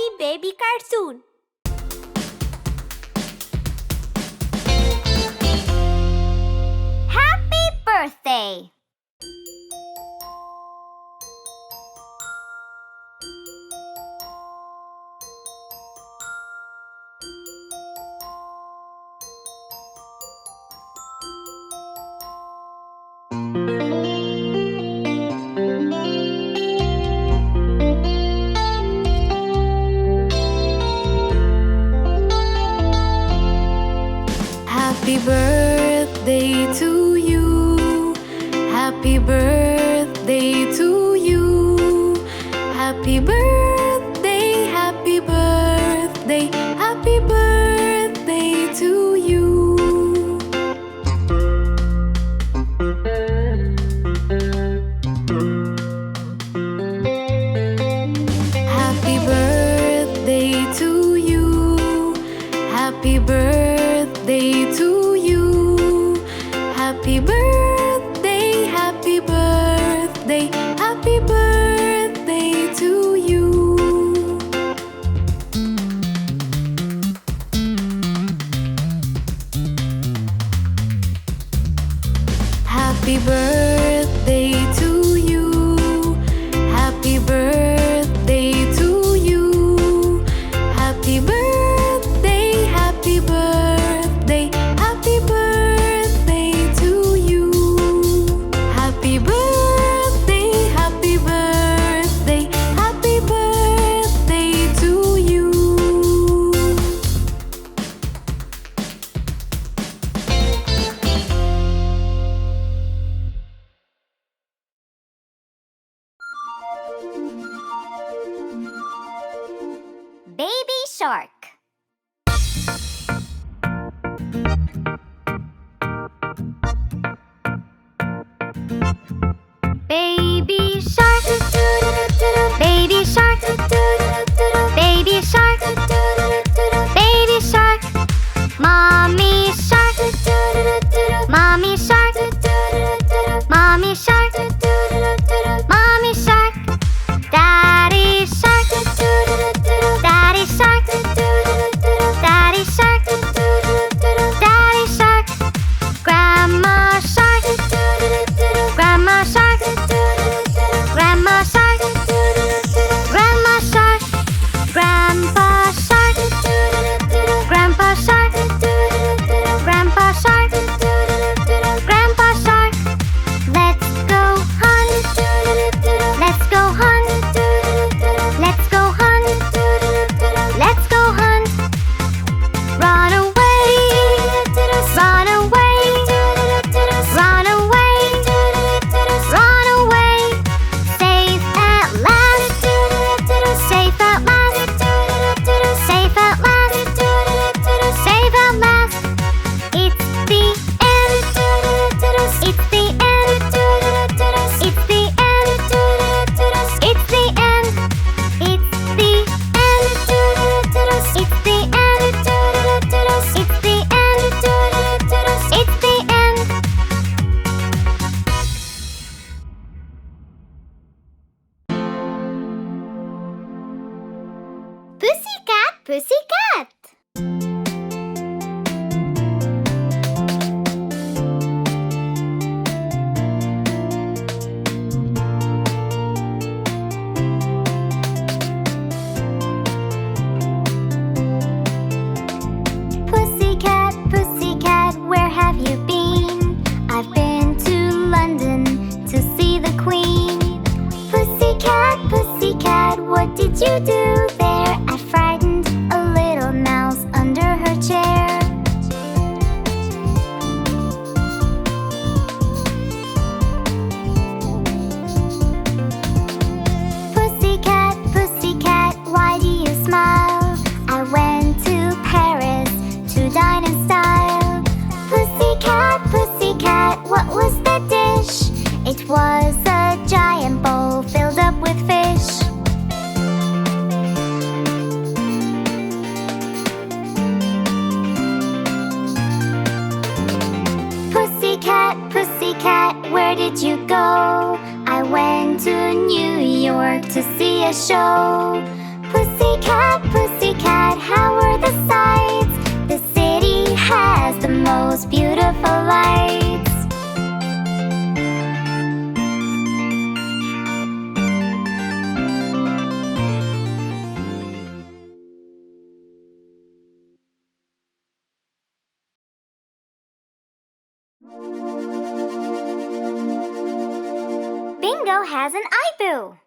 fuzzy baby cartoon. Happy birthday! Happy birthday to you. Happy birthday to you. Happy birthday, happy birthday, happy birthday to you. Happy birthday to you. Happy birthday to you. Happy birthday, happy birthday, happy birthday to you. Happy birthday to you. Happy birthday to you. Happy birthday, happy birthday, happy birthday to you. Happy birthday, happy birthday, happy birthday to you. Baby shark. Baby shark, baby shark, baby shark, baby shark, mommy shark, mommy shark, mommy shark, mommy shark, daddy shark, daddy shark, daddy shark, daddy shark, grandma shark, grandma shark, grandma shark, grandma shark, grandpa shark, grandpa shark, grandpa shark, grandpa shark. Let's go hunt, let's go hunt, let's go hunt, let's go hunt. Run away, run away, run away, run away. Safe at last, safe at last, safe at last, safe at last. It's the end, it's the end, it's the end, it's the end, it's the end, it's the end, it's the end, it's the end. Pussycat, pussycat. Pussycat, pussycat, where have you been? I've been to London to see the Queen. Pussycat, pussycat, what did you do there? I frightened a little mouse under her chair. Pussycat, pussycat, why do you smile? I went to Paris to dine in style. Pussycat, pussycat, what was the dish? It was a giant bowl filled up with fish. Pussycat, pussycat, where did you go? I went to New York to see a show. Pussycat, pussycat, how are the sights? The city has the most beautiful lights. Bingo has an eye boo.